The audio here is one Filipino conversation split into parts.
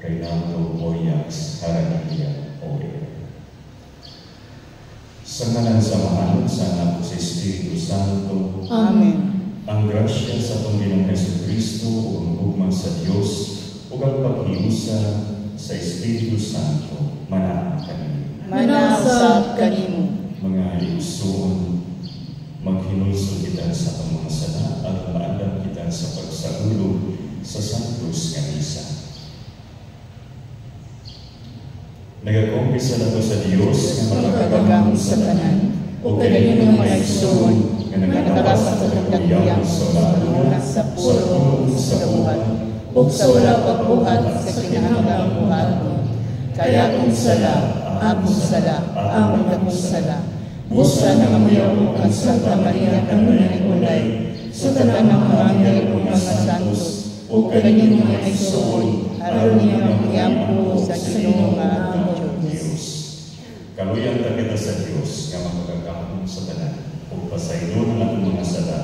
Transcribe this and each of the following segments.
kay nato Oyax Haraniya Oya. Sa ngalan sa Mahal sa anak sa Espiritu Santo. Amen. Ang grasya sa atong Ginoong Jesucristo o ang ugma sa Dios o ang paghiusa sa Espiritu Santo manaan kanimo. Manasab kanimo. Mga igsoon, maghinulsol kita sa atong mga sala at maandam kita sa pagsagulog sa Santos nga Misa. Nagakumpisa na to sa Dios nga Magkagagang sa tanan, o kanino mga igsoon, nga nagkakasa sa kaguyang sa mula sa puro sa buhat, o sa wala pagbuhat sa kinahanggang buhat mo. Kaya kung sala, akong sala, ang akong sala. Busa na mamuyaw mo ang Santa Maria Kanunay Ulay, sa tanan ng mga anghel o mga santos, o kanino mga igsoon, aron niya ang iyampo sa Ginoo nga aming Diyos. Kaluyan ta kita sa Dios nga magkakahon sa tanan ug pasaylo ang atong mga sala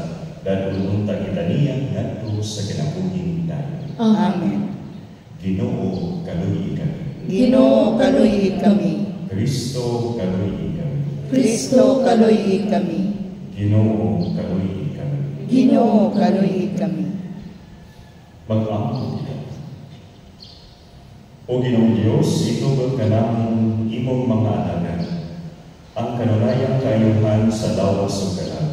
dadulon ta kita niya ngadto sa kinabuhing dayon. Amen. Ginoo kaluyi kami. Ginoo kaluyi kami. Kristo kaluyi kami. Kristo kaluyi kami. Ginoo kaluyi kami. Ginoo kaluyi kami. Mag-ampo kita. O Ginoong Diyos, itugod ka namin imong mga alagad, ang kanunayang kayuhan sa lawas o kalag,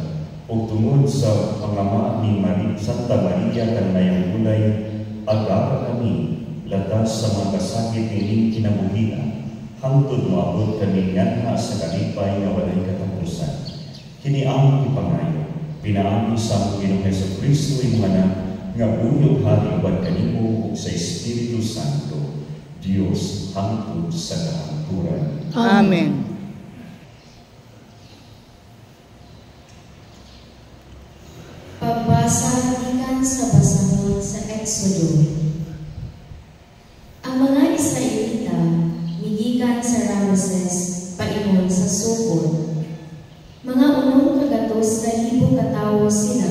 o tungod sa pangama ni Santa Maria Kanunayang Ulay, agara kami, latas sa mga kasakit nining kinabuhian, hangtod moabot kami nganha sa kalipay nga walay katapusan. Kini among ipangayo, pinaami sa among Ginoong Jesucristo imong anak, nga bunyog hariwan kanimo sa Espiritu Santo, Diyos hangtod sa kahangturan. Amen. Pagbasa gikan sa basahon sa Exodo. Ang mga Israelita migikan sa Ramses paingon sa Sukot. Mga unong kagatos na libo katawo sila,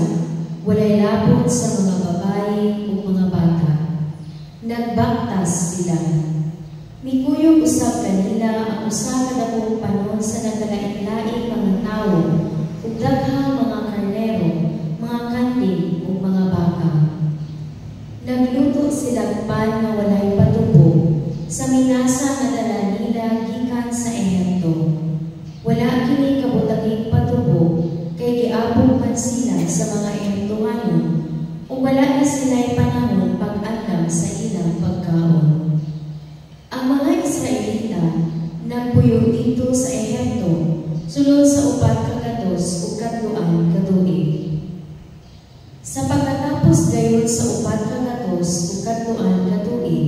walay labot sa mga babae o mga bata. Nagbaktas sila. Mikuyog usab kanila ang usa ka dakong panon sa nagkalain-laing mga tawo ug daghang mga karnero, mga kanding ug mga baka. Nagluto sila pan nga walay patubo sa minasa nga dala nila gikan sa Ehipto. Wala kini kabutanging patubo kay giabot man sila sa mga Ehiptoano ug wala na sila'y panahon pag-andam sa ilang pagkaon. Ang mga Israelita nagpuyo dito sa Ehipto sulod sa upat kagatos ug katluan katuig. Sa pagkatapos gayon sa upat kagatos ug katluan katuig,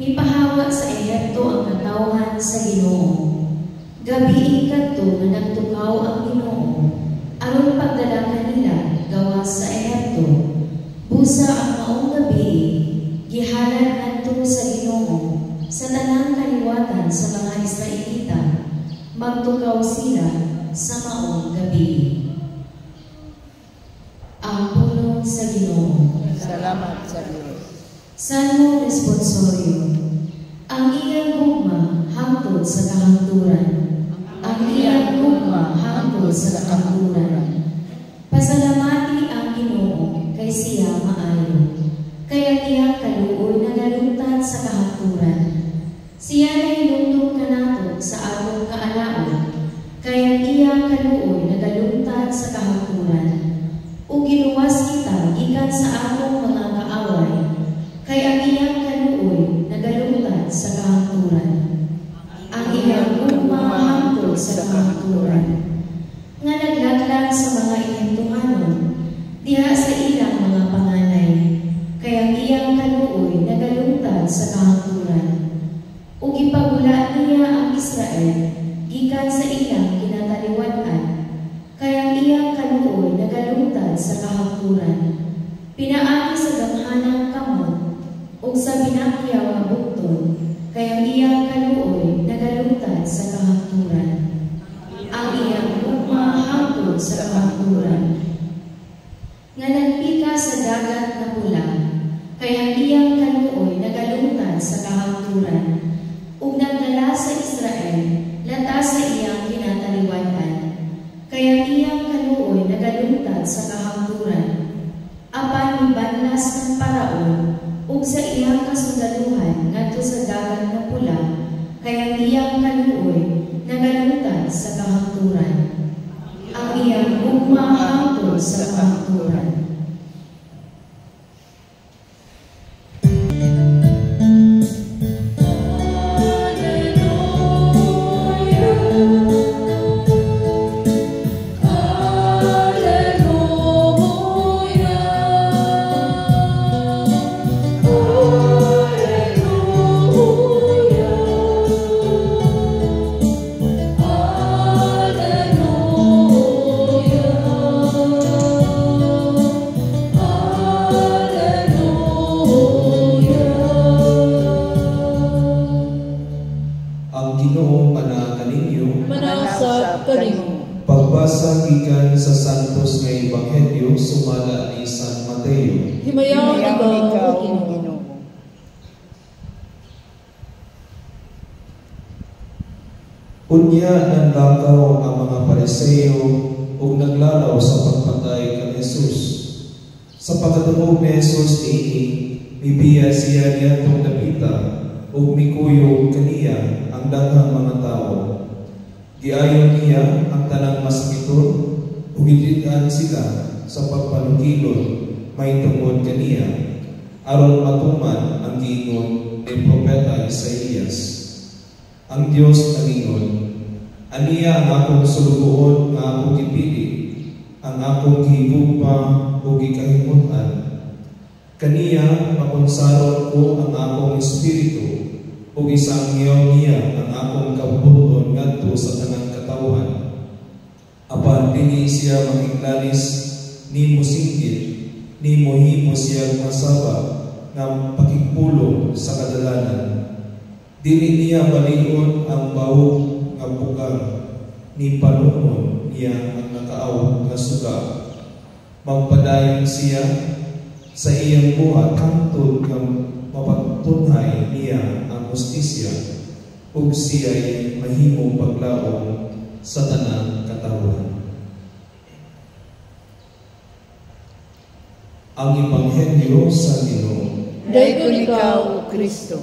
mipahawa sa Ehipto ang katawhan sa Ginoo. Gabi kadto nga nagtukaw ang Ginoo aron pagdala kanila gawas sa Ehipto. Busa ang maong gabi, gihalad ngadto sa Ginoo sa tanang kaliwatan sa mga Israelita, magtukaw sila sa maong gabi. Ang pulong sa Ginoo. Salamat sa Diyos. Salmo Responsorio. Ang iyang gugma hangtod sa kahangturan. Ang iyang gugma hangtod sa kahangturan. Pasalamati ang Ginoo kay siya maayo. Kaya iyang kaluoy na galungtan sa kahangturan. Siya na hinungtong kanato sa atong kaalaon. Kaya iyang kaluoy na galungtan sa kahangturan. O giluwas kita gikan sa atong mga kaaway. Kaya iyang kaluoy na galungtan sa kahangturan. Ang iyang gugma hangtod sa kahangturan. Nga naglaglag sa mga Ehiptoanon, diha sa ilang mga panganay. Kaya iyang kaluoy na galungtan sa kahangturan. Ug ipagula niya ang Israel gikan sa ilang kinataliwan-an. Kaya iyang kaluoy na galungtan sa kahangturan. Pinaagi sa gamhanang kamot ug sa pinakyaw nga bukton. Kaya iyang kaluoy na galungtan sa kahangturan. Ang iyang gugma hangtod sa kahangturan. Nga nagpika sa dagat na pula. Kaya iyang kaluoy na galungtan sa kahangturan. Israel, lata sa iyang kinataliwanan. Kaya iyang kaluoy nagalungtad sa kahangturan. Apan ibanlas ng Paraon, ug sa iyang kasundaluhan ngadto sa dagat na pula, kaya iyang kaluoy nagalungtad sa kahangturan. Ang iyang ugma hangtod sa kahangturan. Pagbasa gikan sa Santos nga Ebanghelyo sumala ni San Mateo. Himayaw ikaw, Ginoo. Unya nanlakaw ang mga Pariseo ug naglalaw sa pagpatay kang Jesus. Sa pagkadungog ni Jesus niini, mibiya siya niyadtong dapita ug mikuyog kaniya ang daghang mga tawo. Giayon niya ang tanang masakiton ug gididaan sila sa pagpanukilon may tungod kaniya aron matuman ang giingon ni Propeta Isaías. Ang Dios nangingon, aniya ang akong sulugoon nga akong gipili, ang akong gihigugma ug gikahimutan. Kaniya makonsaron ko ang akong espiritu ug isangyaw niya ang akong kabubuton ngadto sa tanang katawhan. Apan dinhi siya makiglanis ni mosinggit, ni mohimo siya masaba nga pakigpulong sa kadalanan. Dili niya balion ang bawog nga bugang, ni panunon niya ang nakaawog nga suga. Magpadayon siya sa iyang buhat hangtod nga mapagtunhay niya ang justisya ug siya'y mahimong paglaom sa tanang katawhan. Ang Ebanghelyo sa Ginoo. Dayon ikaw, O Kristo.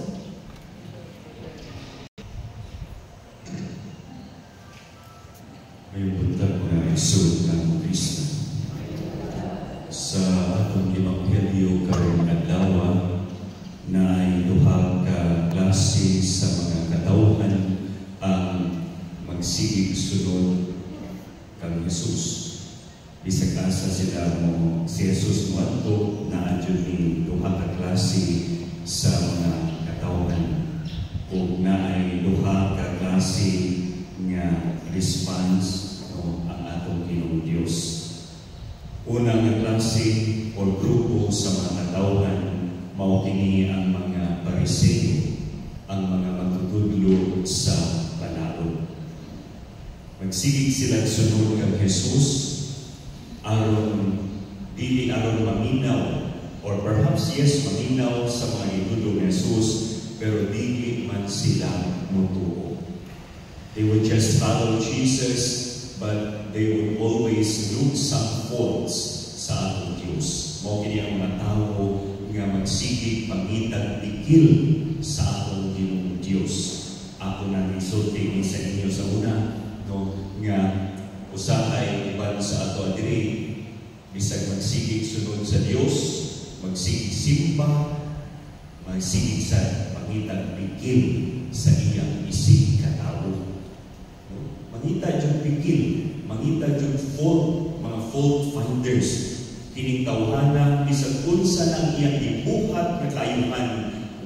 May buntag na isod ng Kristo. Sa atong Ebanghelyo karong adlaw na ay duha ka klase sa mga katawhan ang magsigig sunod kang Jesus. Bisag asa sila mo si Jesus moadto na adyo ning duha ka klase sa mga katawhan ug na ay duha ka klase nga response no ang atong Ginoong Dios. Unang klase o grupo sa mga katawhan mao kini ang mga Pariseo, ang mga magtutudlo sa balaod. Magsigig sila sunod kang Jesus aron dili aron maminaw or perhaps yes maminaw sa mga itudo ni Jesus pero dili man sila mutuo. They would just follow Jesus but they would always look some faults sa atong Diyos. Mao kini ang mga tao nga magsigig mangitag pikil sa atong Ginoong Diyos. Ako na nisulti ni sa inyo sa una no nga usahay iban sa ato adiri bisag magsigig sunod sa Dios, magsigig simba, magsigig sa pangitag pikil sa iyang isig katawo. Mangita yung pikil, mangita yung fault, mga fault finders. Kining tawhana, bisag unsa ng iyang ibuhat na kayuhan,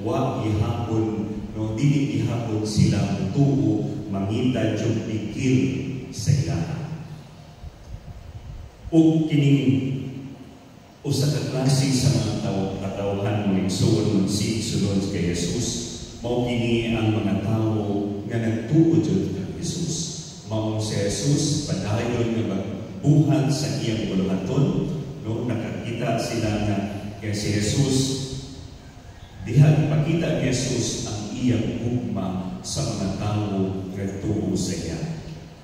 wa gihapon, no, dili gihapon sila mutuo, mangita yung pikil sa ilaha. O kining usa ka klase sa mga katawhan mo igsuon magsig sunod kay Jesus, mao kini ang mga tawo nga nagtuo jud kay Jesus. Mao si Jesus padayon nga magbuhat sa iyang buluhaton, no, nakakita sila nga kay si Jesus diha ipakita ni Jesus ang iyang gugma sa mga tao nga tuo sa iya.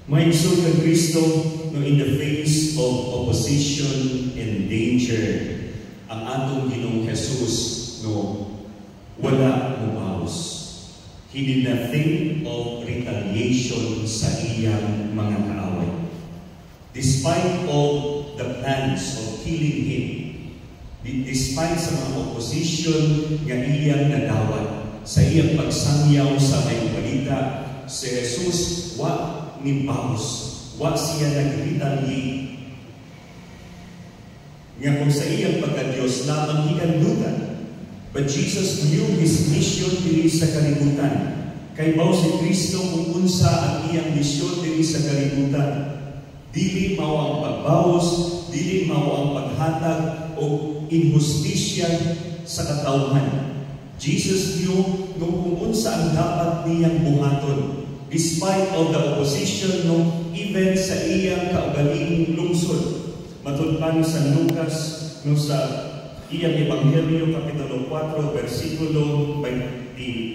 Maigsoon kang Kristo, no, in the face of opposition and danger, ang atong Ginoong Jesus, no, wala mubaos. He did not think of retaliation sa iyang mga kaaway. Despite of the plans of killing him, despite sa mga opposition nga iyang nadawat, sa iyang pagsangyaw sa may balita, si Jesus wa ni baos, wa siya nag-retaliate. Nga kung sa iyang pagka-Diyos lamang hikandutan, but Jesus knew His mission diri sa kalibutan. Kay bao si Kristo kung unsa ang iyang misyon diri sa kalibutan. Dili mao ang pagbawas, dili mao ang paghatag o injustisya sa katawhan. Jesus knew kung unsa ang dapat niyang buhaton, despite of the opposition no even sa iyang kaugalingong lungsod. Matulpan sa Lucas no sa iyang Ebanghelyo Kapitulo 4 versikulo 24,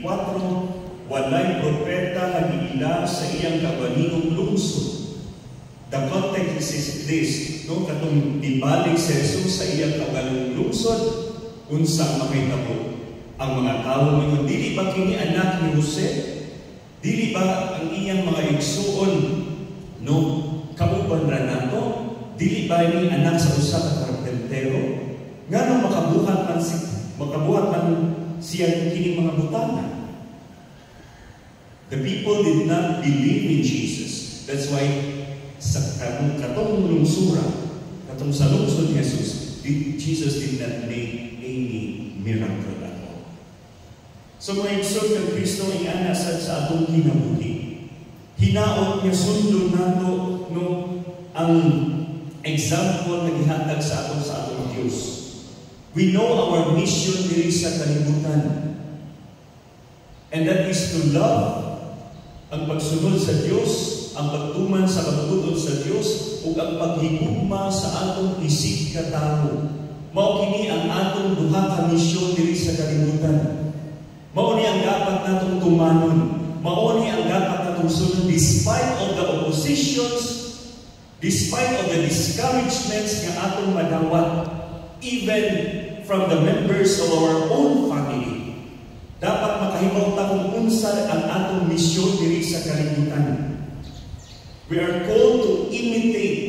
walay propeta nga giila sa iyang kaugalingong lungsod. The context is this, no, katong dibalik si Jesus sa iyang kaugalingong lungsod, unsa makitabo ang mga tao ngayon, dili ba kini anak ni Jose? Dili ba ang iyang mga igsuon no kauban ra nato? Dili ba ini anak sa usa ka karpentero? Ngano makabuhat man siya kini mga butana? The people did not believe in Jesus. That's why sa katong lungsura, katong sa lungsod ni Jesus, Jesus did not make any miracle at all. So mga igsoon ng Kristo ay anasad sa atong kinabuhi. Hinaot niya sundo nato no ang example na gihatag sa atong Diyos. We know our mission diri sa kalibutan. And that is to love, ang pagsunod sa Diyos, ang pagtuman sa pagtugon sa Diyos, ug ang paghigugma sa atong isig katao. Mao kini ang atong duha ka misyon diri sa kalibutan. Mao ni ang dapat natong tumanon. Mao ni ang dapat natong sunod despite of the oppositions, despite of the discouragements nga atong madawat, even from the members of our own family. Dapat makahibaw ta kung unsa ang atong misyon diri sa kalibutan. We are called to imitate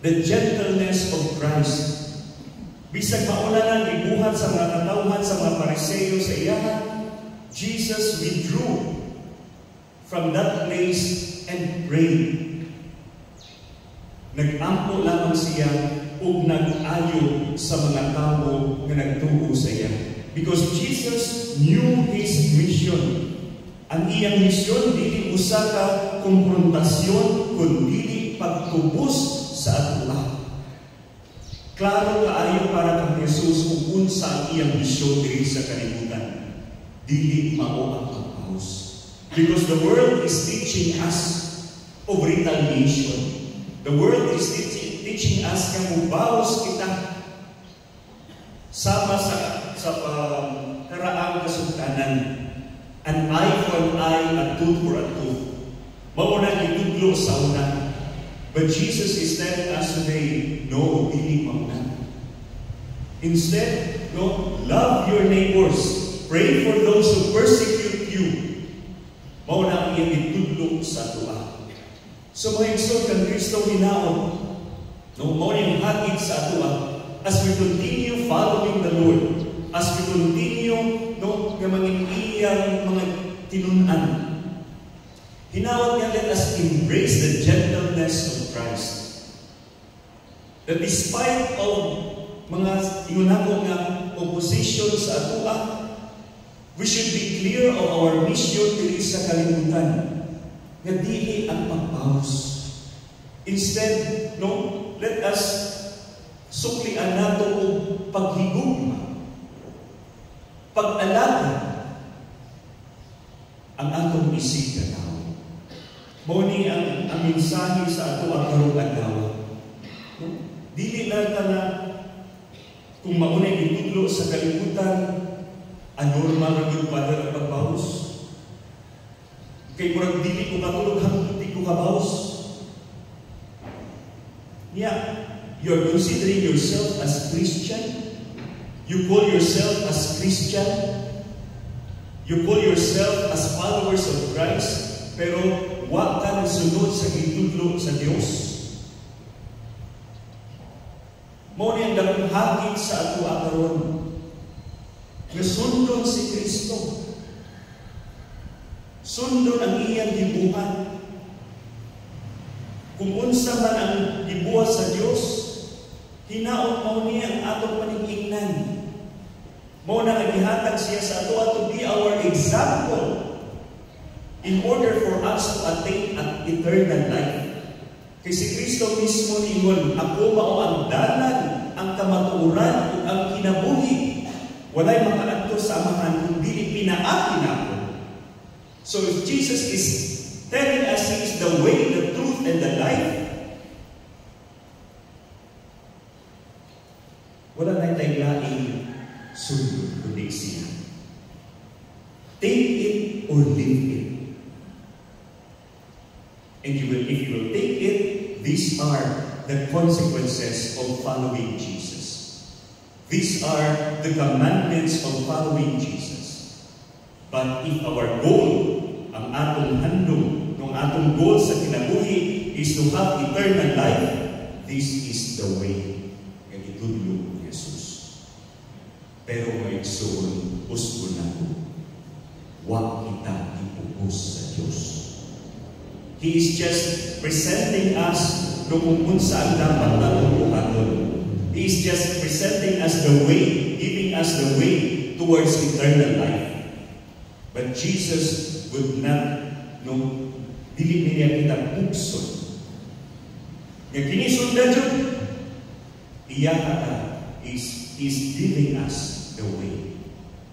the gentleness of Christ. Bisag mauna nang gibuhat sa mga katawhan sa mga Pariseo sa iyahan, Jesus withdrew from that place and prayed. Nag-ampo lamang siya ug nag-ayo sa mga tao nga nagtuo sa iya. Because Jesus knew His mission. Ang iyang misyon dili usa ka konfrontasyon kundi pagtubos sa atula. Klaro kaayo para kang Jesus kung unsa ang iyang misyon diri sa kalibutan. Dili mao ang pagpaus. Because the world is teaching us of retaliation. The world is teaching us nga mubawas kita sama sa karaang kasugtanan. An eye for an eye, a tooth for a tooth. Mauna itudlo sa una. But Jesus is telling us today, no, dili mauna. Instead, no, love your neighbors. Pray for those who persecute you. Mauna ang iyang itudlo sa tuwa. So mga igsoon kang Kristo hinaon, no, mauna yung hatid sa tuwa as we continue following the Lord. As we continue, no, nga iyang mga tinunan. Hinawag niya, let us embrace the gentleness of Christ. That despite of mga inunako nga opposition sa atua, we should be clear of our mission diri sa kalibutan. Nga dili ang pagpaus. Instead, no, let us suklian nato og paghigugma, pag-alaga ang atong isig na tao. Mao ni ang mensahe sa ato ang karong adlaw. Dili lang ta na kung maunay gitudlo sa kalibutan, anormal ra gyud padre ang pagbawas. Kay murag dili ko katulog hangtod di ko kabaws. Yeah, you're considering yourself as Christian. You call yourself as Christian. You call yourself as followers of Christ. Pero wa ka nagsunod sa gitudlo sa Dios. Mao ni ang dakong hagit sa ato karon. Nga sundon si Kristo. Sundon ang iyang gibuhat. Kung unsa man ang gibuhat sa Dios, hinaot mao niya ang atong paningingnan. Mao na nagihatag siya sa ato to be our example in order for us to attain an eternal life. Kay si Kristo mismo ingon, ako mao ang dalan, ang kamatuoran ug ang kinabuhi. Walay makaadto sa Amahan kundi pinaakin ako. So if Jesus is telling us He is the way, the truth, and the life, wala na tayong laing sundot kundi siya. Take it or leave it. And if you will take it, these are the consequences of following Jesus. These are the commandments of following Jesus. But if our goal, ang atong handong, ng atong goal sa kinabuhi is to have eternal life, this is the way nga gitudlo ni Jesus. Pero may igsoon, usgon nato, wa kita ipupos sa Diyos. He is just presenting us kung unsa ang dapat natong buhaton. He is just presenting us the way, giving us the way towards eternal life. But Jesus would not, dili niya kita pukson. Nga kinisunda dyan, iya ka is giving us the way.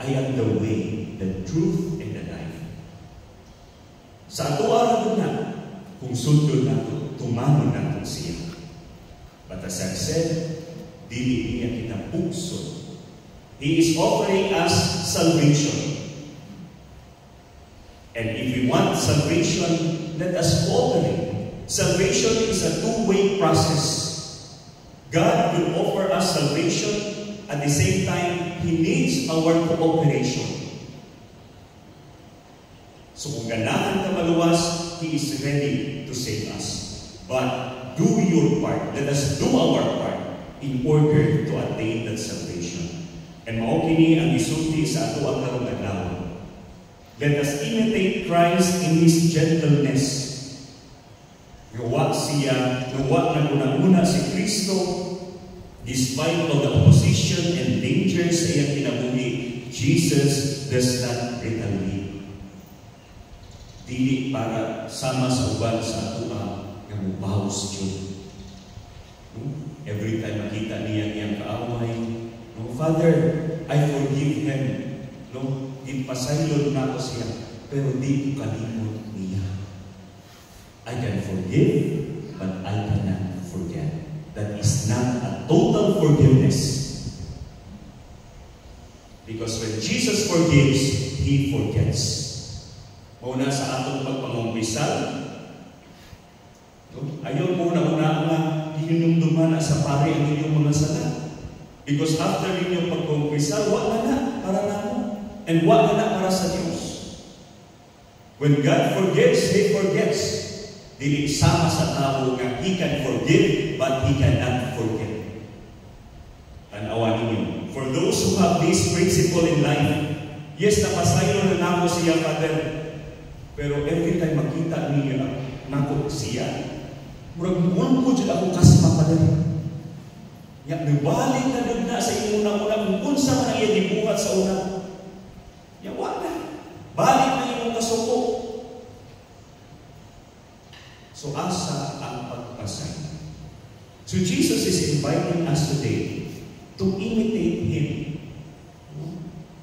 I am the way, the truth, and the life. Sa ato araw na, kung sundon nato, tumangon nato siya. But as I said, dili niya kita pukson. He is offering us salvation. And if we want salvation, let us cooperate. Salvation is a two-way process. God will offer us salvation. At the same time, He needs our cooperation. So kung ganahan ka maluwas, He is ready to save us. But do your part. Let us do our part in order to attain that salvation. And mao kini ang isulti sa ato ang karong adlaw. Let us imitate Christ in His gentleness. Gawa siya, gawa na una-una si Kristo, despite of the opposition and dangers sa iyang kinabuhi, Jesus does not retaliate. Dili para sama sa uban sa ato nga mubaws Diyo. Every time makita niya iyang kaaway, Father, I forgive him. Ipasaylod na ako siya, pero di ko kalimot niya. I can forgive, but I cannot forget. That is not a total forgiveness. Because when Jesus forgives, He forgets. Muna sa atong pagpangumpisal, ayaw muna nga hinumduman sa pari ang inyong mga sala. Because after inyong pagpangumpisal, wala na para na mo. And wala na para sa Diyos. When God forgives, He forgets. Dili sama sa tao nga He can forgive, but He cannot forget. Tanawa ninyo. For those who have this principle in life, yes, napasayo na nako siya, Father. Pero every time makita niya nako siya, murag po dyan ako kasma, Father. Ya, nabalik na doon na sa inuna-una kung unsa man ang iya gibuhat sa una. Ya, wala. Balik na imong kasuko. So, asa ang pagpasay? So, Jesus is inviting us today to imitate Him.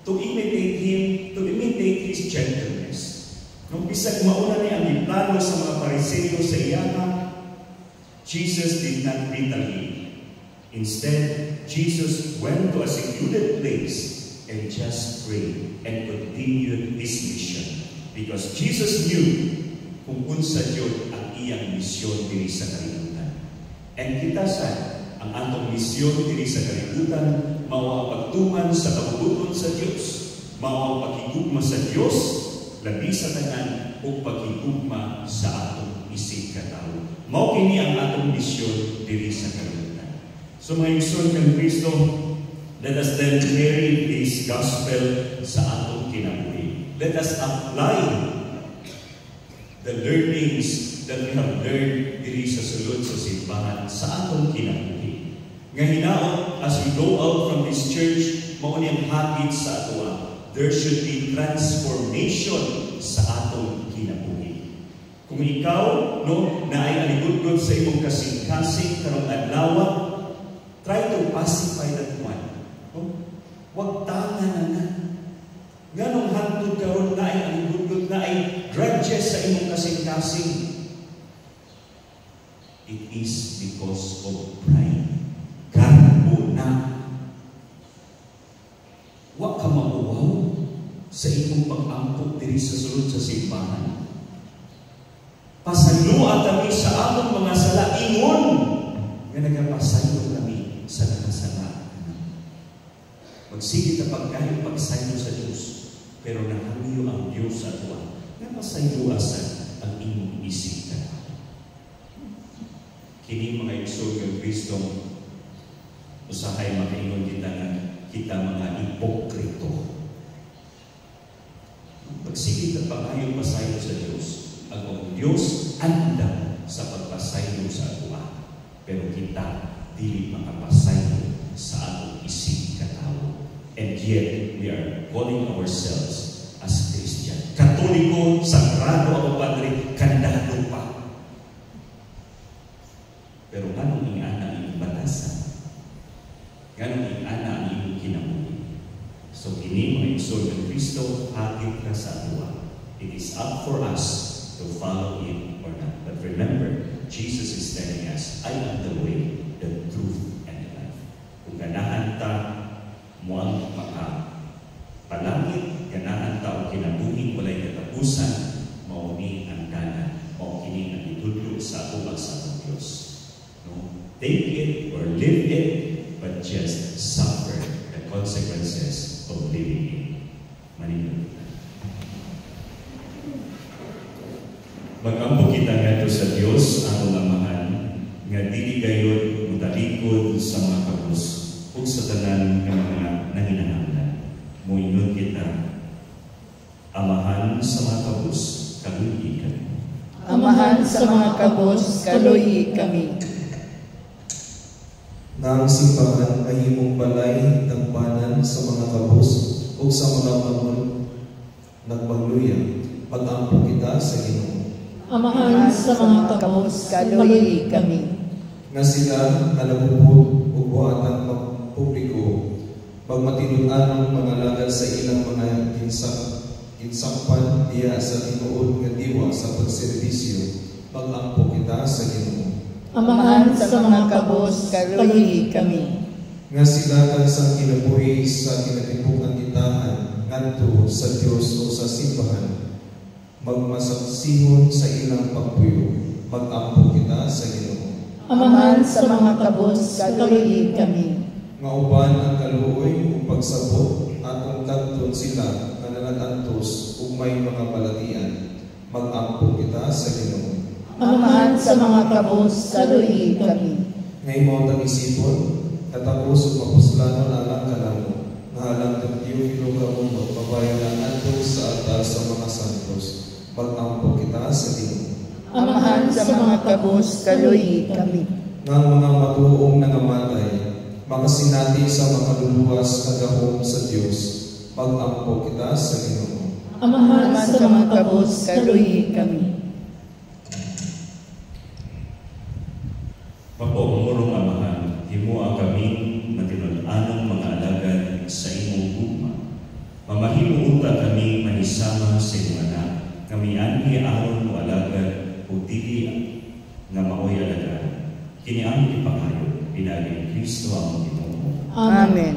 To imitate Him, to imitate His gentleness. Nung bisag mauna niya ang iplano sa mga Pariseo sa iyama, Jesus did not retaliate. Instead, Jesus went to a secluded place and just prayed and continued His mission. Because Jesus knew kung unsa jud ang iyang misyon diri sa kalibutan. And kita sa ang atong misyon diri sa kalibutan mao ang pagtuman sa kabubuton sa Dios, mao ang pakigugma sa Dios labi sa tanan ug pakigugma sa atong isig katawo. Mao kini ang atong misyon diri sa kalibutan. So mga igsoon kang Kristo, let us then carry this gospel sa atong kinabuhi. Let us apply the learnings that we have learned diri sa sulod sa simbahan sa atong kinabuhi. Nga hinaot, as we go out from this church, mao ni ang hatid sa atoa. There should be transformation sa atong kinabuhi. Kung ikaw, naay aligudgod sa imong kasing-kasing karong adlaw, try to pacify that one. Huwag tangan na. Ganong hantod karon na ay aligudgod na ay grudges sa imong kasing-kasing. It is because of pride. Garbo na. Huwag ka mauwaw sa imong pag-ampok diri sa sulod sa simbahan. Pasalua kami sa among mga sala, ingon nga nagapasaylo kami sa nakasala. Magsigit na pagkain pagsaylo sa Diyos, pero nahamyo ang Diyos sa tuwa. Napasayloasan ang imong isip na. Kini mga igsoon ng Kristo, usahay makaingon kita na kita mga hipokrito. Magsigit na pagkain pasaylo sa Diyos. Ang Diyos anda sa pagpasaylo sa tuwa, pero kita dili makapasaylo sa atong isip katawo. And yet, we are calling ourselves as Christian. Katoliko, sagrado ako, Padre, kandado pa. Pero anong ingana ang batasan? Anong ingana ang iyong kinabuhi? So, kini mga igsoon ng Kristo, hatid na sa tuwa. It is up for us to follow Him or not. But remember, Jesus is telling us, I am the way, the truth, and the life. Kung ganahan ta, muang palangit, ganahan ta o kinabuhi, walay katapusan, mauni ang danan, o kini ang itudlo sa ubas sa Diyos. No? Take it or live it, but just suffer the consequences of living it. Manila. Mag-ampo kita nga sa Diyos, ang ulamahan, nga dili gayod mutalikod sa mga kabus o sa tanan ng mga nanginahanglan. Muingon kita, Amahan sa mga kabus, kaluyi kami. Amahan sa mga kabus, kaluyi kami. Na ang simbahan ay imong balay tagbanan sa mga kabus o sa mga mangon nagpagluya. Pag-ampo kita sa Ginoo. Amahan sa mga kabus, kaluyi kami. Nga sila nalagupod o buhatang publiko, pagmatinunan ng mga lagad sa ilang mga ginsakpan diya sa tinuod nga diwa sa pagserbisyo, pag-ampo kita sa Ginoo. Amahan sa mga kabus, kaluyi kami. Nga sila kansang kinabuhi sa kinatibukan kitahan ngadto sa Dios o sa simbahan, magmasaksihon sa ilang pagpuyo, mag-ampo kita sa Ginoo. Amahan sa mga kabus, kaluyi kami. Nga uban ang kaluoy o pagsabot atong kadton sila nga nanagantos ug may mga balatian, mag-ampo kita sa Ginoo. Amahan sa mga kabus, kaluyi kami. Nga imo tag-isipon, katapos ug mapuslanon alang kanamo, nga halang Teofilo kamo magpabayaran adto sa altar sa mga santos, mag-ampo kita sa Ginoo. Amahan sa mga kabus, kaluyi kami. Nga mga matuong nangamatay, makasinati sa makaluluwas na gahom sa Dios, mag-ampo kita sa Ginoo. Amahan sa mga kabus, kaluyi kami. Mapamurong Amahan, himua kaming matinud-anong mga alagad sa imong gugma. Mamahimuunta kami manisama sa imong anak, kami anhi aron mo alagad o dili nga maoy alagad. Kini ang ipangayo, pinaging Kristo ang Ginoo. Amen.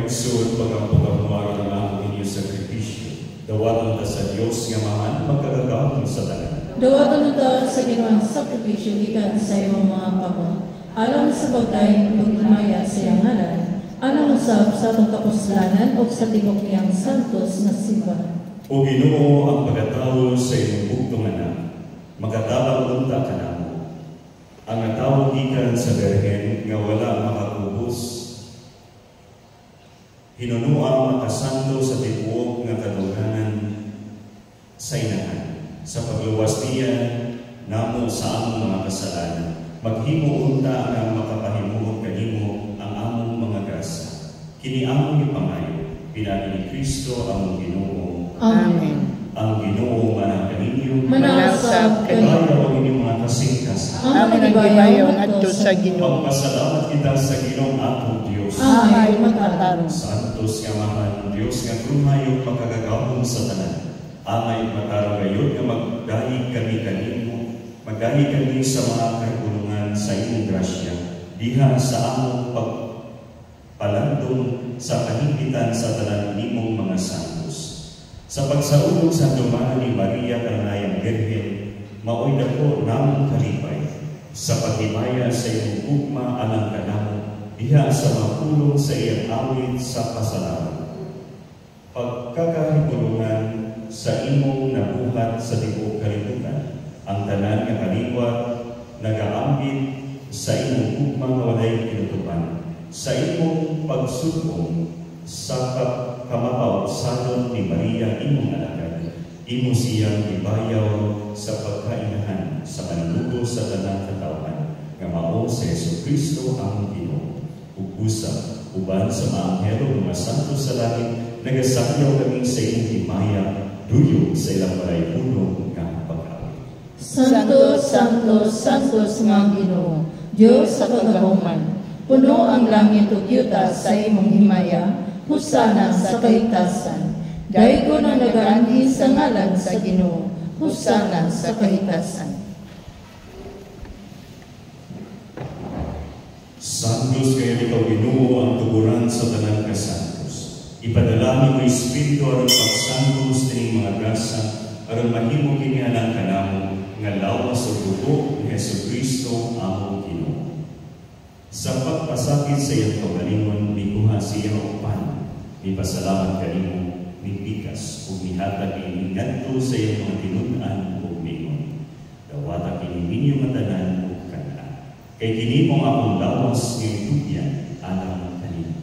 igsoon pagkapukamuaro ng among inyong sakripisyo. Dawatan ta sa Dios nga mahal magkagagawin sa tanan. Dawatan ta sa ginawang sakripisyo gikan sa imong mga pamo. Alang sa pagkain pagmaya sa iyang ngalan, alang usab sa atong kapuslanan o sa tibok niyang santos na simbahan. O Ginoo ang pagkatao sa imong bugtong anak, magatabang unta ka namo. Ang natawag gikan sa Berhen nga wala makakubos. Hinunuang makasanto sa tibuok nga kadunghanan sa inahan. Sa pagluwas niya namo sa among mga kasalanan. Maghimo unta nga makapahimuot kanimo ang among mga grasya. Kini among ipangayo, pinagi ni Kristo among Ginoo. Amen. Ang Ginoo nga kaninyo, Manasab kayo. Bayaw ang inyong mga kasingkas. Amen ang gibayaw ngadto sa Ginoo. Magpasalamat kita sa Ginoong atong Dios. Amen makatarong. Santos nga mahal Dios nga krumayo pagkagagawon sa tanan. Amay matarong gayon nga magdahig kami kanimo. Magdahig kami sa mga kahulungan sa imong grasya. Diha sa among pagpalandong sa kahimpitan sa tanan nimong mga santos. Sa pagsaulog sa dumanan ni Maria kanayang Birhen, maoy dako namong kalipay. Sa paghimaya sa imong ugma alang kanamo, diha sa mapulong sa iyang awit sa pasalamat. Pagkakahipulungan sa imong nabuhat sa tibuok kalibutan, ang tanan nga kaliwat nagaambit sa imong ugma nga walay kinutupan. Sa imong pagsugong sa kamapaw-salon ni Maria imong alagad, imo siyang ibayaw sa pagkainahan sa manlugo sa tanang katawhan nga mao sa Jesucristo ang Ginoo. Ug usab uban sa mga anghelo nga santo sa langit, nagasayaw kami sa imong himaya, duyog sa ilang balay-puno nga pag-awit. Santo, Santo, Santos nga Ginoo, Diyos sa kagahuman, puno ang langit ug yuta sa imong himaya, husana sa kahitasan. Daigo na nagaanhi sa ngalan sa Ginoo, husana sa kahitasan. Santos kayo ikaw Ginoo ang tuguran sa tanan ka santos. Ipadala mo Espiritu aron pagsantos tining mga grasa aron mahimo kini alang kanamo nga lawas sa dugo ni Jesucristo among Ginoo. Sa pagpasakit sa iyang kaugalingon, mikuha siya og pan. Ipasalamat kanimo, nipikas ug nihatag ini ngadto sa iyang mga tinun-an ug mingon. Dawata kini ninyo matanan ug kana. Kay kini mong akong lawas nga tugyan alang kanimo.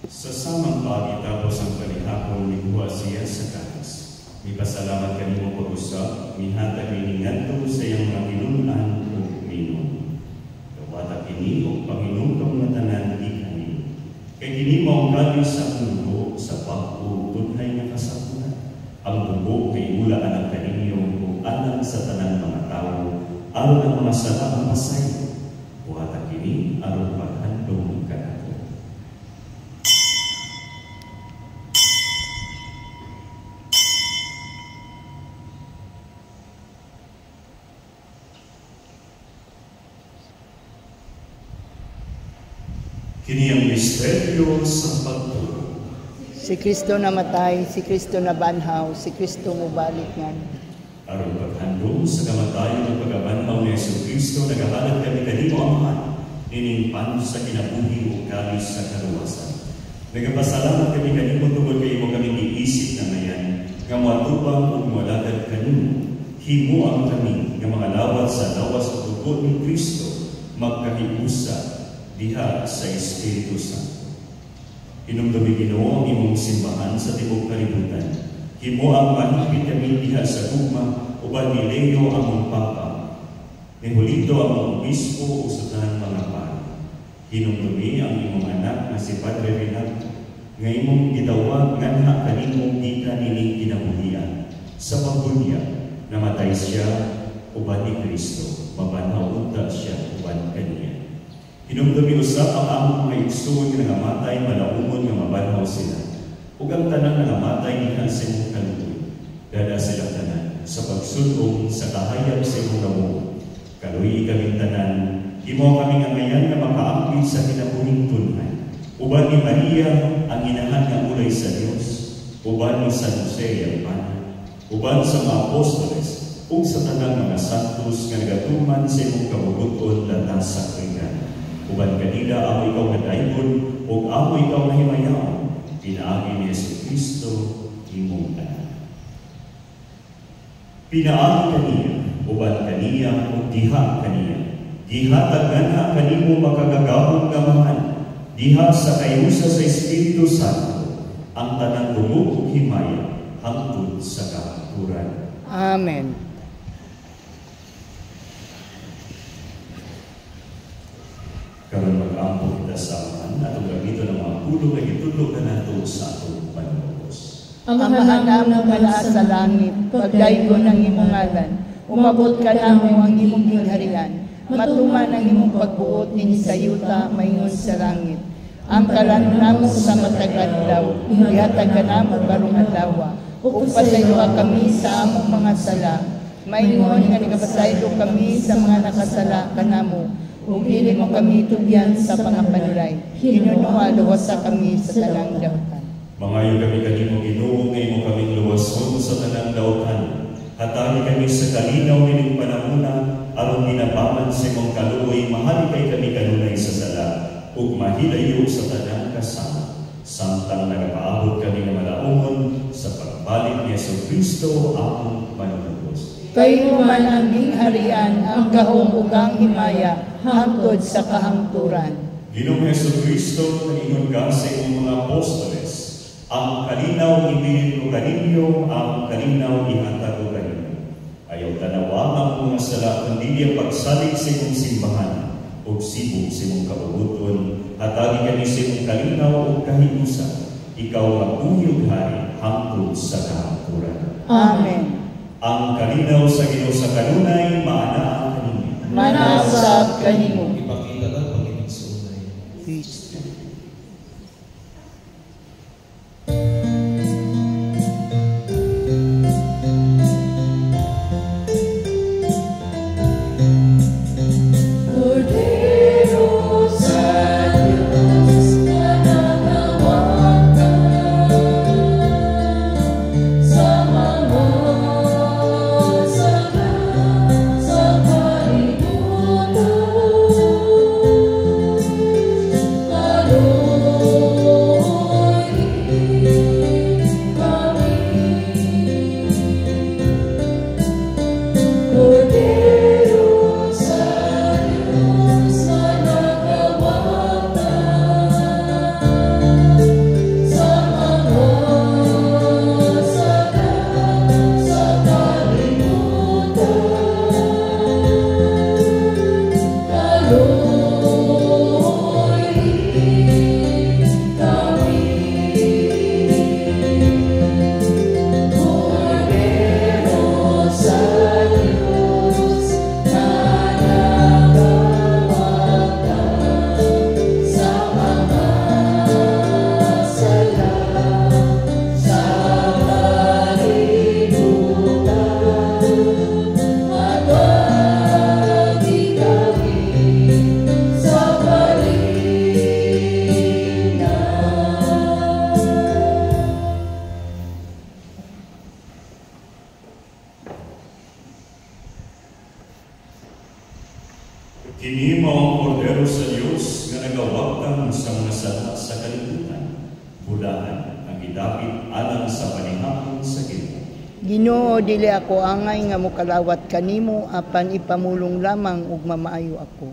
Sa samang pagitapos ang palihapon, mikuha siya sa kanas. Mipasalamat kanimo pag-usap, mihatag ini ngadto sa iyang mga tinun-an ug mingon. Dawata kini og Panginoon nga tanan di kanimo. Kay kini mao kani sa dugo sa pag-utunhay nga kasapulan. Ang dugo kay ula anak kaninyo ug anak sa tanan mga tawo, aron ang mga sala ang masayo. Buhata kini aron paghandom kanato. Kini ang misteryo sa pagtuo. Si Kristo namatay, si Kristo nabanhaw, si Kristo mubalik ngan. Aron paghandom sa kamatayon ng pagkabanhaw ni Jesucristo, nagahalad kami kanimo Amahan, niningpan sa kinabuhi ug kalis sa kaluwasan. Nagapasalamat kami kanimo tungod kay imo kami giisip na ngayon, nga matubang ug molatag kanimo. Himuang kami nga mga lawat sa lawas ug dugo ni Kristo magkahiusa diha sa Espiritu Santo. Hinumdumi Ginoo ang imong simbahan sa tibuok kalibutan. Himo ang mahigit kami diha sa gugma, uban ni Leo among Papa. Ni Julito among Obispo o sa tanang mga pari. Hinumdumi ang imong anak na si Padre Renato, nga imong gitawag nganha kanimong gikan nining kinabuhian. Sa pagbunyag, namatay siya uban ni Kristo, mabanhaw unta siya uban kaniya. Hinumdumi usap ang among mga igsoon nga namatay malaumon sila. Ug ang tanan nga matay diha sa imong kaluoy, dada sila tanan sa pagsulong sa kahayag sa imong gamo. Kaluoy kami tanan, imo kami nga ngayon nga makaangkit sa kinabuhing tunay. Uban ni Maria ang inahan nga ulay sa Dios, uban ni San Jose ang pana, uban sa mga apostoles, ug sa tanang mga santos nga nagatuman sa imong kabubuton latas sa krigan. Uban kanila amo ikaw nga dayon, ug amo ikaw nga himayaw, pinaagi ni Jesucristo imong anak. Pinaagi kaniya, uban kaniya ug diha kaniya. Gihatag na kanimo makagagahong gamahan, diha sa kayusa sa Espiritu Santo, ang tanang dumugo ug himaya hangtod sa kahaturan. Amen. Karon mag-ampo kita sa aman atong gamito ng mga pulo nga gitudlo na nato sa atong panubos. Amahan namong kala sa langit, pagdaygon ang imong ngalan, umabot ka namo ang imong gingharian, matuman ang imong pagbuot din sa yuta maingon sa langit. Ang kalan namo sa matag adlaw, ihatag ka namo karong adlaw, ug pasayloa kami sa among mga sala. Maingon nga nagapasaylo kami sa mga nakasala kanamo, ug dili mo kami tugyan sa pangapanulay. Hinunuha luwasa kami sa tanang dautan. Mangayo kami kanimo Ginoo nga imo kaming luwason sa tanang dautan. Hatagi kami sa kalinaw nining panahona aron ginabaman sa imong kaluoy, mahali kay kami kanunay sa sala ug mahilayo sa tanang kasama. Samtang nagapaabot kami nga malaumon sa pagbalik ni Jesucristo among manunubos. Kayo man ang gingharian, ang gahom ug ang himaya, hangtod sa kahangturan. Ginoong Jesucristo, naingon ka sa imong mga apostoles, ang kalinaw ibilin ko kaninyo, ang kalinaw ihatag ko kaninyo. Ayaw tanawang ang mga sala, kundi ang pagsalig sa imong simbahan, o sibog sa imong kabubuton, hatagi kami sa imong kalinaw o kahigusa, ikaw ang uyog hari, hangtod sa kahangturan. Amen. Ang kalinaw sa Ginoo sa kanunay, maana ang kaninyo. Manasab kanimo. Ipakita ng Panginoon sa unay. Kini mao ang kordero sa Dios nga nagawagtang sa mga sala sa kalibutan. Bulaan ang gidapit alang sa panihapon sa Ginoo. Ginoo, dili ako angay nga mokalawat kanimo, apan ipamulong lamang ug mamaayo ako.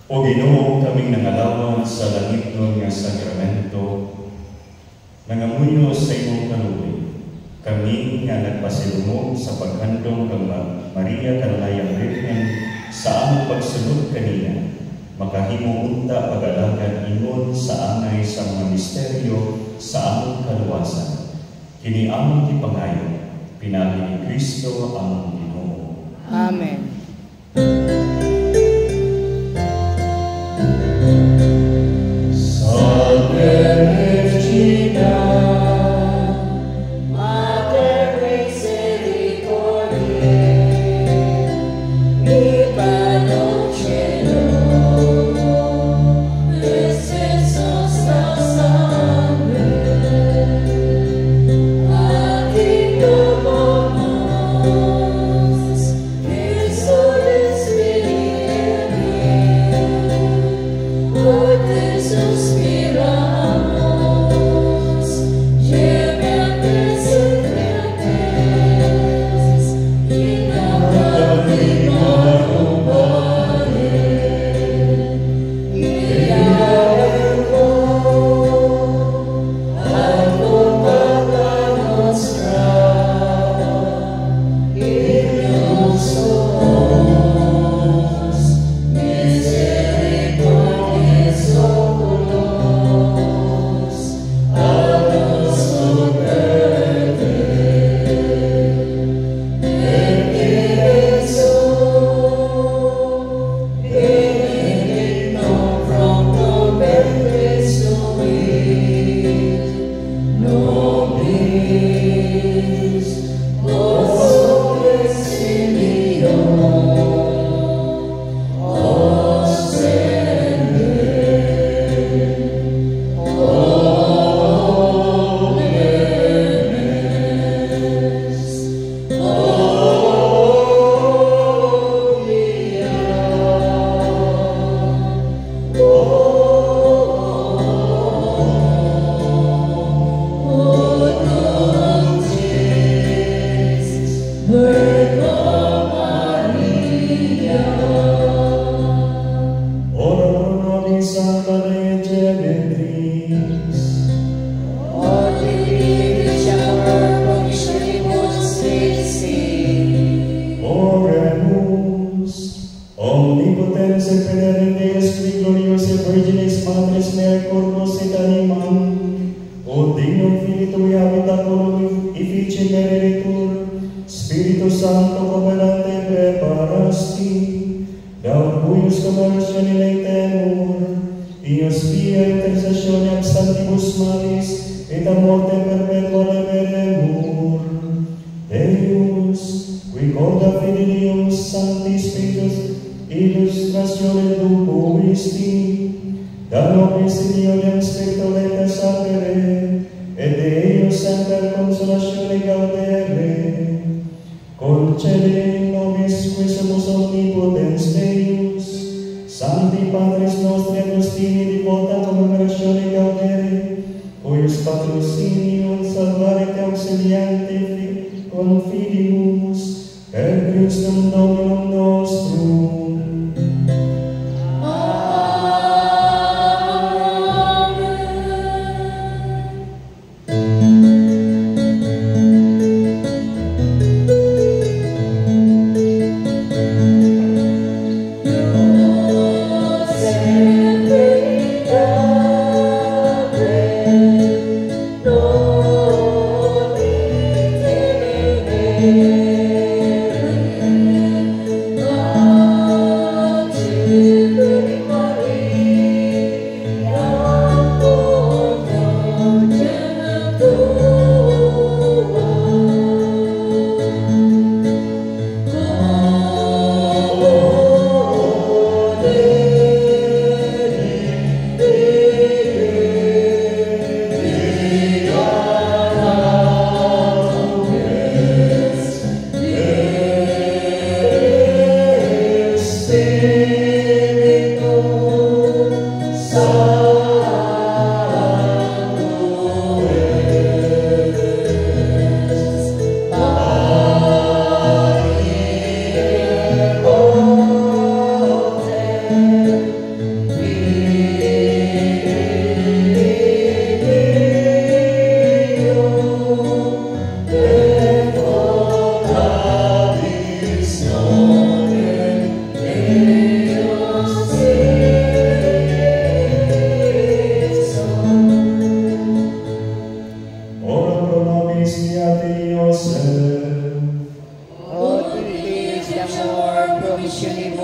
O Ginoo, kaming nangalawan sa langitnon nga sakramento, nangamuyo sa imong kaluoy, kami nga nagpasilumog sa paghandong kang Maria Kanunayang Birhen sa among pagsunod kaniya, makahimo unta pag-alagan ingon sa angay sa mga misteryo sa among kaluwasan. Kini among gipangayo, pinaagi ni Kristo among Ginoo. Amen.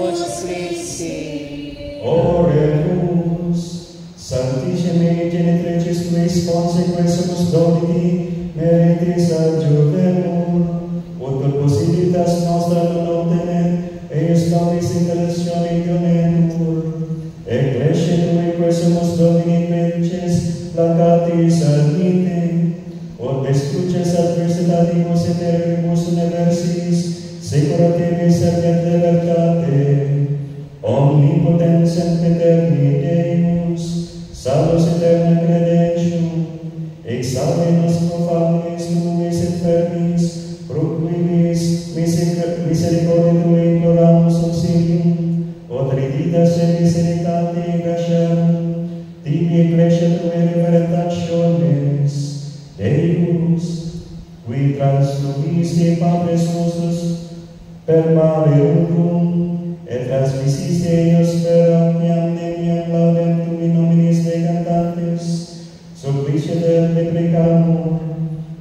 Vos Christi. Oremus, Sanctissime Genetricis Tuis consequensumus Domini, meritis adjutemur, ut possibilitas nostra non obtenet, eius nobis intercessione donetur. Ecclesia Tui quesumus Domini pences, placatis admite, ut descruces adversitatibus et erribus universis, securativis servent libertate, omnipotens sempiterni Deus, salus eterna credentium, exaudi nos profanis luis enfermis, proclivis misericordia Tui imploramus auxilium, ut reditas et misericandi gasciam, tibi ecclesia Tui reverentationes, Deus, qui transfugiste Padres nostros per mare umbrum, et transmisiste eius per omniam nemiam laudem Tui nominis de cantantes, supliciter te precamur,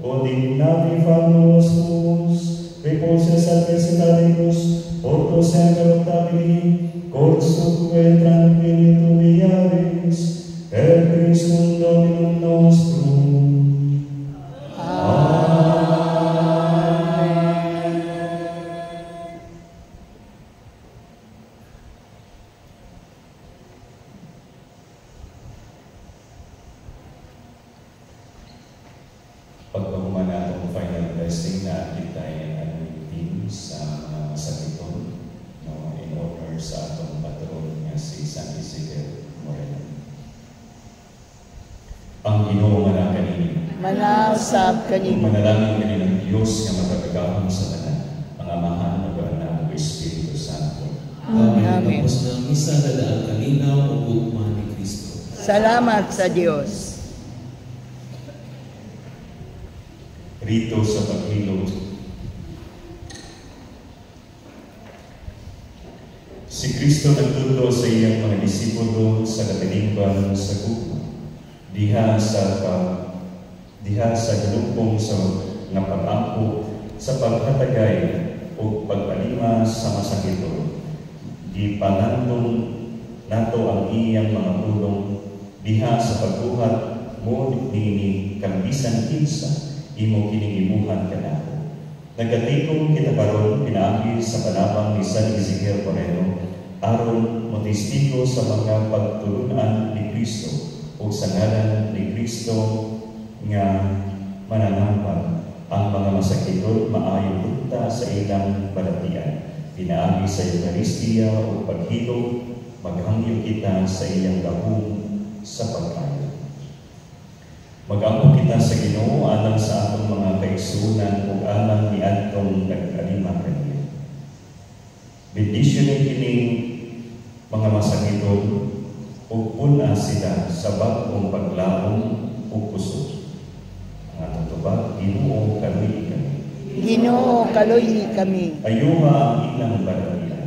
o dignavi famus tuus, repulses adversitatibus, porto semper optabili, cors tuque tranquilli Tui avis, per Christum Dominum nostrum. Pagpahuman na itong final blessing na kita ay anointing sa mga masakiton, no, in honor sa atong patron nga si San Isidro Moreno. Ang Ginoo nga na kanini, Manausap kanimo. manalangin kanini ng Diyos nga magagahom sa tanan, ang Amahan, ang Anak, ang Espiritu Santo. Amen. Amen. Tapos ng misa dadaan kanina o ugma ni Kristo. Salamat sa Diyos. Rito sa paghilot. Si Kristo nagtuto sa iyang mga disipulo sa katilingban sa gugma, diha sa galupong sa nga pag-ampo sa paghatagay o pagpalima sa masakito. Di panandong nato ang iyang mga tulong diha sa pagbuhat mo nini kambisan kinsa imo kinigibuhan kanako. Nagatikong kita karon pinaagi sa panabang ni San Isidro Moreno aron motistigo sa mga pagtulunan ni Kristo o sa ngalan ni Kristo nga mananampal ang mga masakiton maayo punta sa ilang balatian. Pinaagi sa Eucharistia o paghilot, maghangyo kita sa iyang gahom sa pag-ayo. Mag-ampo kita sa Ginoo alang sa atong mga kaigsuonan ug alang ni adtong nag-alima kaniya. Bendisyonin kining mga masakiton ug puna sila sa bag-ong paglaom ug puso. Ang atong tubag, Ginoo kaluyi kami. Ginoo, kaluyi kami. Ayuha ang ilang balatian.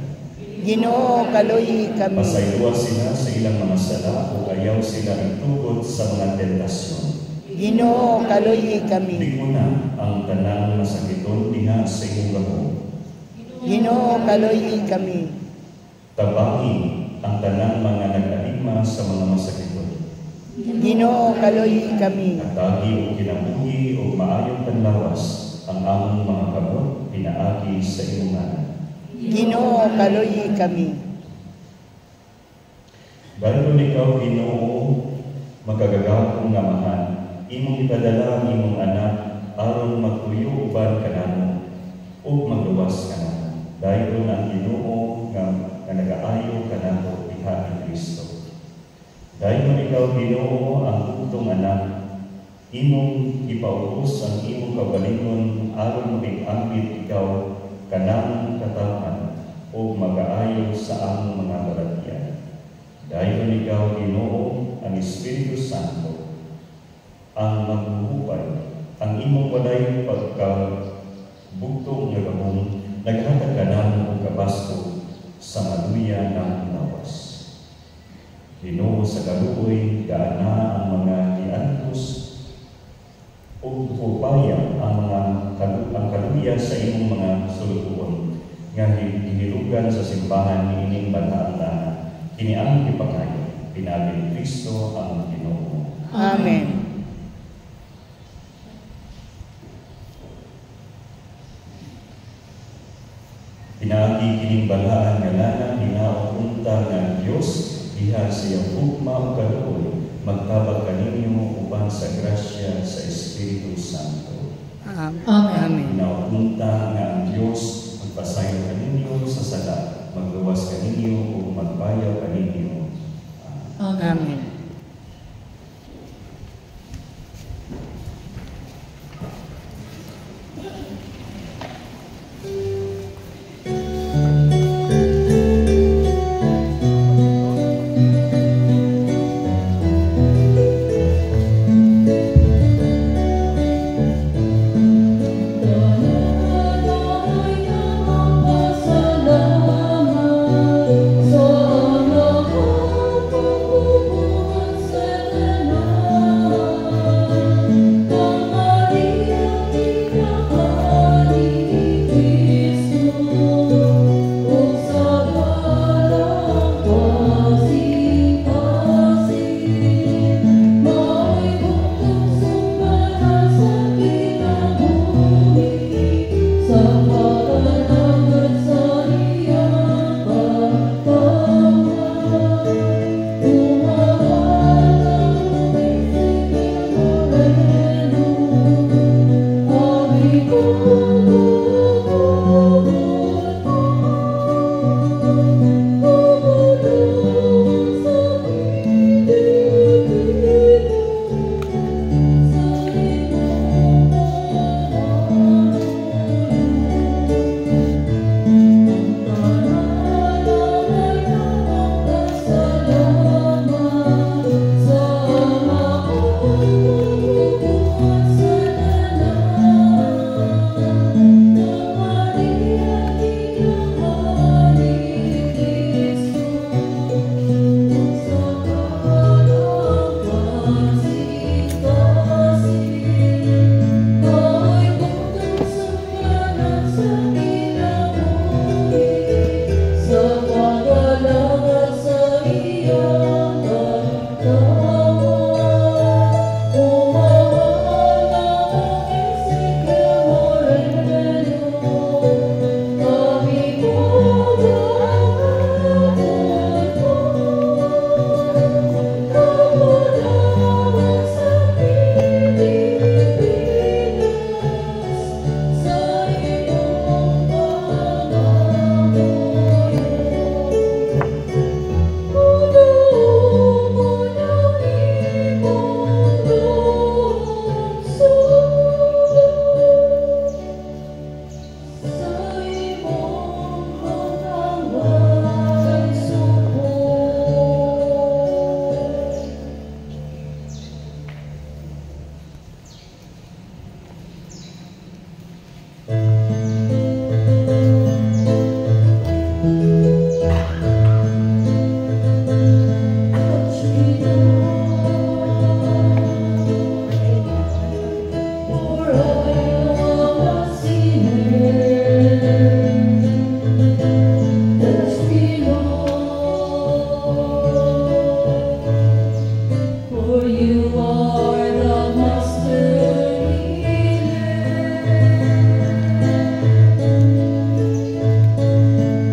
Ginoo, kaluyi kami. Pasayloa sila sa ilang mga sala ug ayaw sila itugod sa mga tentasyon. Ginoo, kaluyi kami. Biguna ang tanang masakiton diha sa iyong gahom. Ginoo, kaluyi kami. Tabangi ang tanang mga nag-alima sa mga masakiton. Ginoo, kaluyi kami. Atagi o kinabuhi o maayong panlawas ang among mga kamot pinaagi sa iyong ngalan. Ginoo, kaluyi kami. Dahil ikaw, Ginoo, magagagakong ngamahan, imong ipadala ang imong anak aron magtuyo uban kanamo ug magluwas kanamo. Dahil ang Ginoo nga nagaayo kanamo diha ni Kristo. Dahil ikaw, Ginoo, ang utong anak, imong ipaubos ang imong kabalingon aron mag-ambit ikaw kanang katawan o mag-aayo sa among mga balatian. Dahil ikaw, Ginoo, ang Espiritu Santo, ang maghuhupay, ang imong walay pagkabugtong nga gahom, naghatag ka namo og kabasko sa maluya ng lawas. Ginoo, sa kaluoy, gaana ang mga giantos ug upaya ang kaluya sa imong mga sulutuon. nga hihilugan sa simbahan niining banhaang kini ang ipangayo pinabi ni Kristo ang Ginoo. Amen. Pinaagi kining banhaan nga nanang hinaunta nga Dios diha sa iyang hugma ug kaluoy magtabag kaninyo uban sa grasya sa Espiritu Santo. Amen. Hinaunta nga ang Dios magpasayo kaninyo sa sala, magluwas kaninyo ug magbayaw kaninyo. Amen.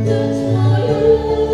Touch my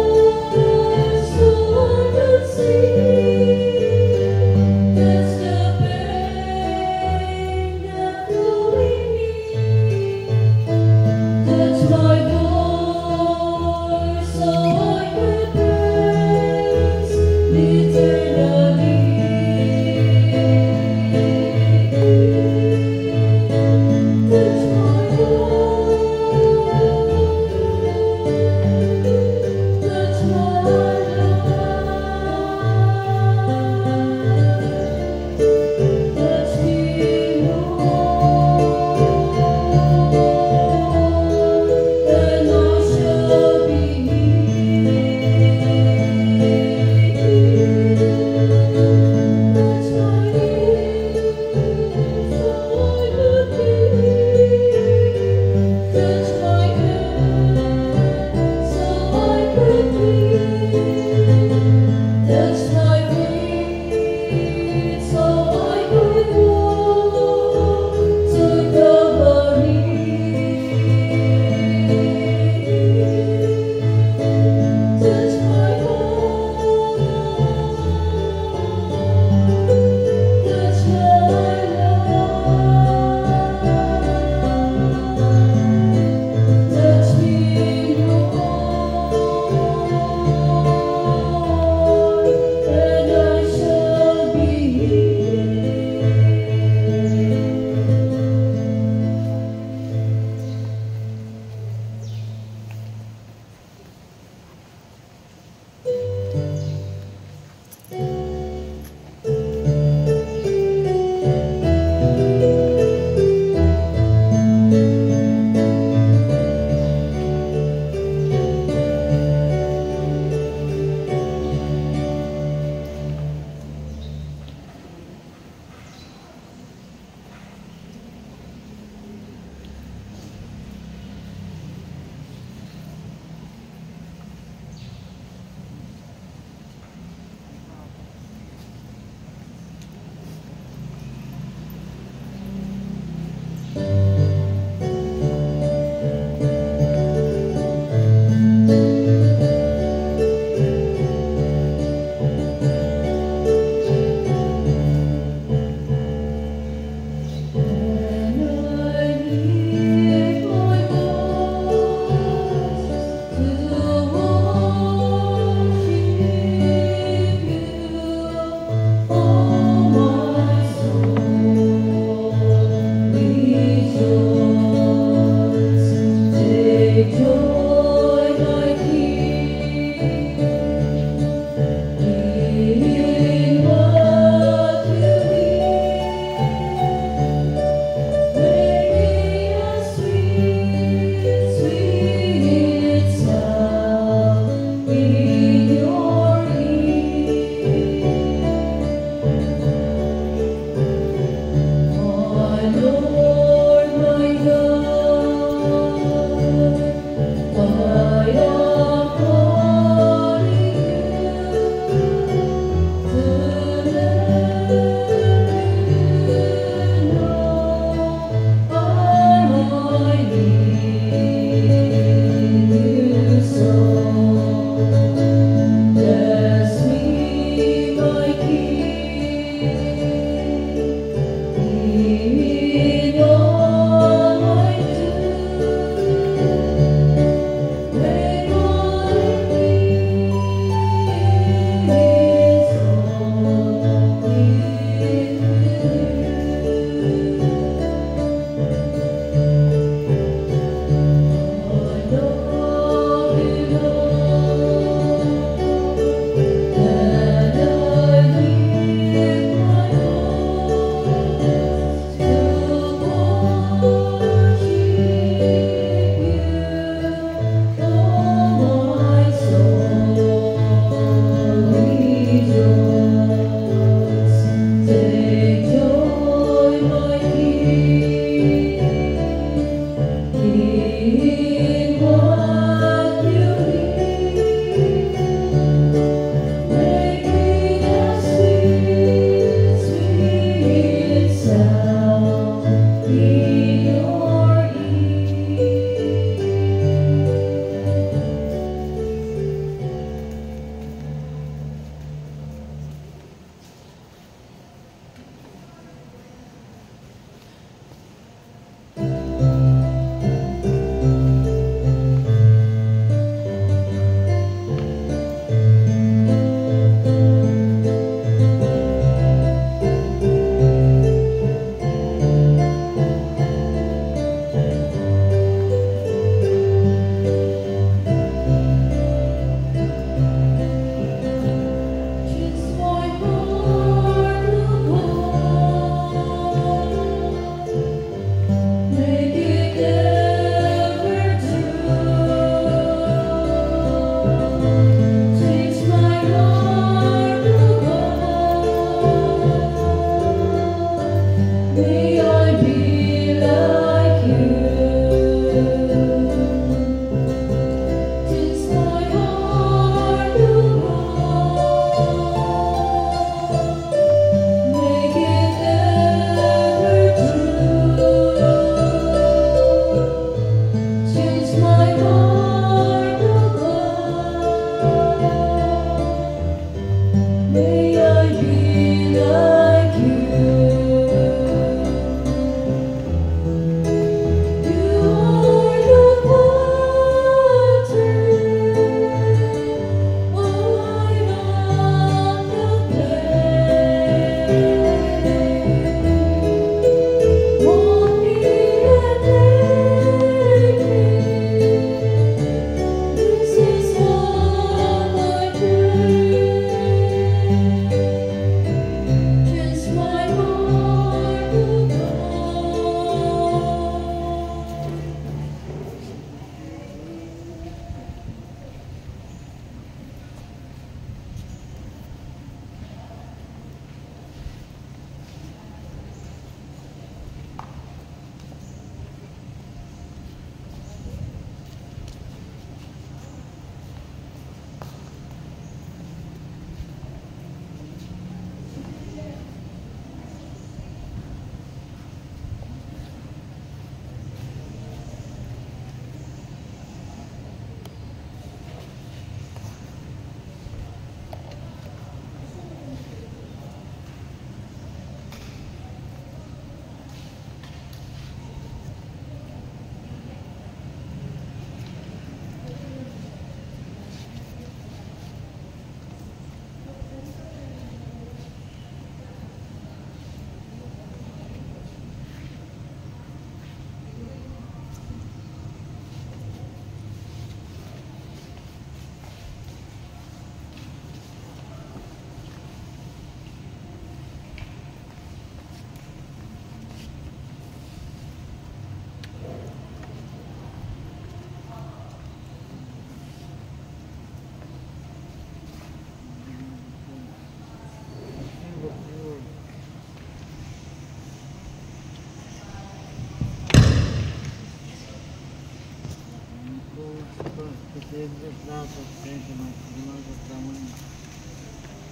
Siyempre dapat kayo sa mga katawan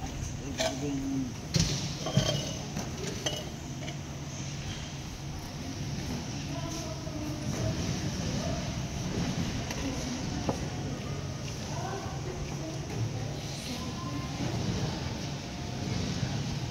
at ibigay niyo